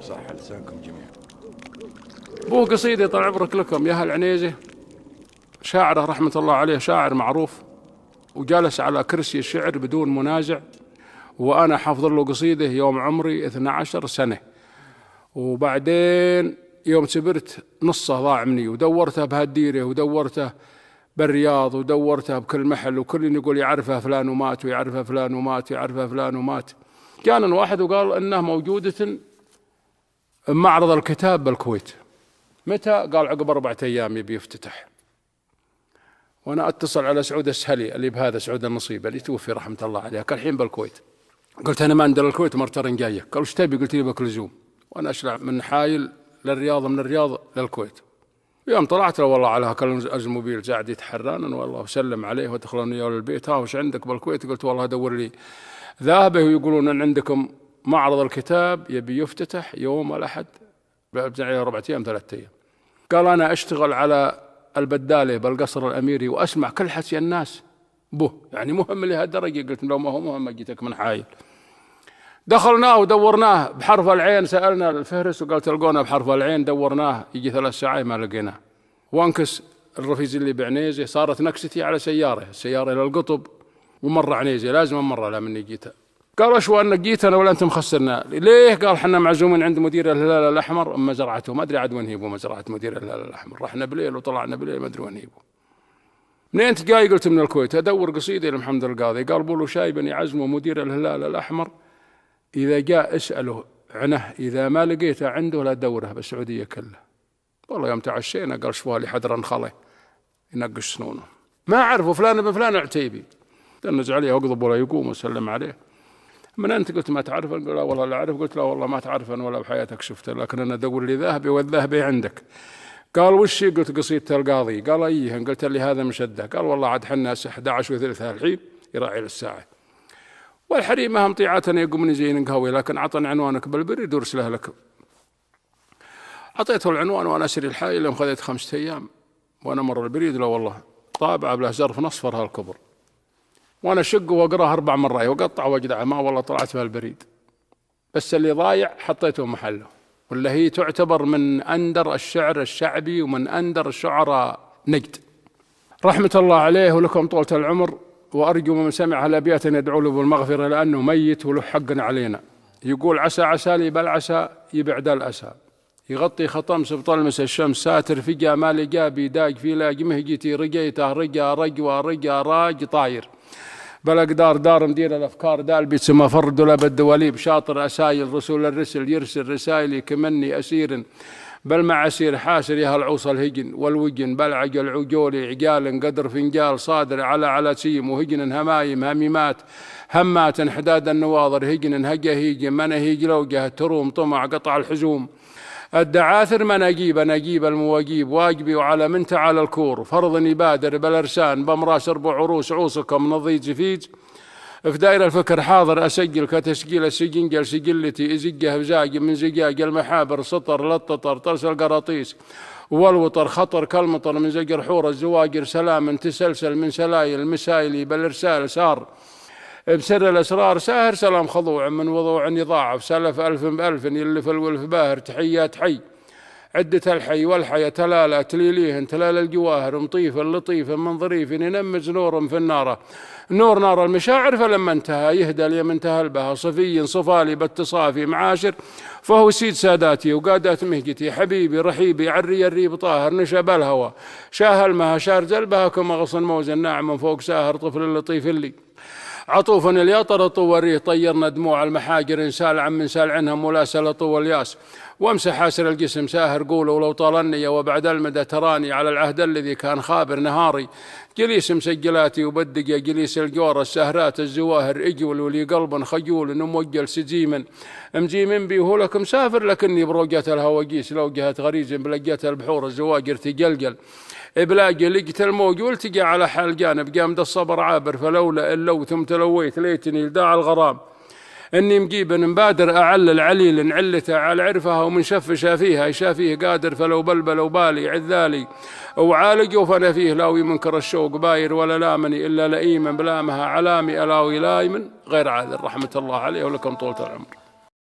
صح لسانكم جميعا. بو قصيدة طال عمرك لكم يا أهل عنيزة، شاعره رحمة الله عليه، شاعر معروف وجالس على كرسي الشعر بدون منازع، وأنا حافظ له قصيدة يوم عمري 12 سنة، وبعدين يوم كبرت نصه ضاع مني، ودورته بهالديرة ودورته بالرياض ودورته بكل محل، وكل يقول يعرفها فلان ومات ويعرفها فلان ومات ويعرفها فلان ومات. كان واحد وقال إنها موجودة بمعرض الكتاب بالكويت. متى؟ قال عقب 4 أيام يبي يفتتح. وأنا أتصل على سعود السهلي اللي بهذا، سعود النصيب اللي توفي رحمة الله عليه، كان الحين بالكويت. قلت أنا ما عندي الكويت مرتين جاية. قال وش تبي؟ قلت لي بك لزوم، وأنا أشلع من حايل للرياض، من الرياض للكويت. يوم طلعت له والله على هكذا الموبيل قاعد يتحران، والله وسلم عليه ودخلوني وياه للبيت. ها وش عندك بالكويت؟ قلت والله دور لي ذهبه، ويقولون أن عندكم معرض الكتاب يبي يفتتح يوم الأحد، 4 أيام 3 أيام. قال أنا أشتغل على البدالة بالقصر الأميري وأسمع كل حكي الناس به، يعني مهم لهالدرجة. قلت لو ما هو مهم جيتك من حايل. دخلناه ودورناه بحرف العين، سألنا الفهرس وقال تلقونه بحرف العين، دورناه يجي 3 ساعات ما لقيناه. وانكس الرفيز اللي بعنيزة، صارت نكستي على السيارة إلى القطب ومرة عنيزة، لازم أمر لا مني جيتها. قال وشو أنك جيت أنا ولا أنت مخسرنا؟ ليه؟ قال حنا معزومين عند مدير الهلال الأحمر مزرعته، ما أدري عاد وين هيبوا مزرعة مدير الهلال الأحمر، رحنا بليل وطلعنا بليل ما أدري وين هيبوا. منين أنت جاي؟ قلت من الكويت. أدور قصيدة لمحمد القاضي. قال بولو شايبا يعزموا مدير الهلال الأحمر، إذا جاء اسأله عنه، إذا ما لقيته عنده لا تدوره بالسعودية كلها. والله يوم تعشينا قال شوالي حدرا خله ينقش سنونه، ما أعرفه فلان ابن فلان عتيبي. دنج عليه واقضب ولا يقوم وسلم عليه. من أنت؟ قلت ما تعرف. قال لا والله لا أعرف. قلت لا والله ما تعرف ولا بحياتك شفته، لكن أنا أدور لي ذهبي والذهبي عندك. قال وش؟ قلت قصيدة القاضي. قال أيه؟ قلت لي هذا مشده. قال والله عاد حنا 11:03 الحين يراعي للساعة، والحريم ما هم طيعاتنا يقومني زين قهوي، لكن عطني عنوانك بالبريد وارسله لك. أعطيته العنوان وأنا أسري الحايل. يوم خذيت 5 أيام وأنا مر البريد، لا والله طابعة بله زرف نصفر هالكبر، وأنا شق وأقرأه 4 مرات وقطع وأجدع، ما والله طلعت بها البريد. بس اللي ضايع حطيته محله، ولا هي تعتبر من أندر الشعر الشعبي ومن أندر الشعراء نجد رحمة الله عليه ولكم طولة العمر. وأرجو من سمع هالأبيات أن يدعو له بالمغفرة، لأنه ميت وله حق علينا. يقول عسى عسى لي بالعسى يبعد الأسى، يغطي خطم بطلمس الشمس، ساتر فجأة ما لقى بيداق في لاق مهجتي، رقيته رقى رقوى رقى راج طاير، بالأقدار دار مدير الأفكار دالبي سما فرد ولا بالدواليب، شاطر أسايل رسول الرسل يرسل رسائلي كمني أسير بالمعاسير، حاسر يا هالعوص الهجن والوجن، بلعق العجول عقال قدر فنجال، صادر على سيم وهجن همايم هميمات همات انحداد النواظر، هجن هجا هيجن مناهيج لوجه تروم طمع قطع الحزوم، الدعاثر مناجيب نجيب المواجيب، واجبي وعلى من تعالى الكور، فرض يبادر بالارسان بمراس 4 عروس عوصكم نضيج فيج، في داير الفكر حاضر أسجل كتسجيل السجنجل سجلتي إزجه بزاج من زجاج المحابر، سطر لططر ترس القراطيس والوطر، خطر كالمطر من زجر حور الزواجر، سلام تسلسل من سلايل المسايلي بالإرسال سار بسر الأسرار، ساهر سلام خضوع من وضوع يضاعف، سلف 1000 ب1000 يلف الولف باهر، تحيات حي عدة الحي والحيا تلالة تليليهن تلال الجواهر، مطيف لطيف من ظريف ينمز نور في النار، نور نار المشاعر، فلما انتهى يهدى لي منتهى البهى، صفي صفالي باتصافي معاشر، فهو سيد ساداتي وقادات مهجتي، حبيبي رحيبي عري الريب طاهر، نشب الهوى شاه المها شارز البها كما غصن موزن ناعم من فوق ساهر، طفل لطيف اللي عطوفا الياطر طوريه، طيرنا دموع المحاجر انسال عن من سال عنها ملاسل طول الياس، وامسح حاسر الجسم ساهر قوله ولو طالني، وبعد المدى تراني على العهد الذي كان خابر نهاري، جليس مسجلاتي وبدق يا جليس الجور السهرات الزواهر، اجول ولي قلب خجول موجل سجيما مجيم بي هو لك مسافر، لكني بروجات الهواجيس لو جهت غريز بلقيت البحور الزواجر تجلجل، بلاقي لقيت الموج والتقى على حال جانب، جامد الصبر عابر، فلولا اللو ثم تلويت ليتني لداع الغرام، اني مجيب مبادر اعلل عليل علته على عرفها، ومن شف شافيها يشافيه قادر، فلو بلبل وبالي عذالي وعالج فانا فيه لاوي منكر الشوق باير، ولا لامني الا لئيما بلامها علامي الاوي لايمن غير عاذر رحمة الله عليه ولكم طولة العمر.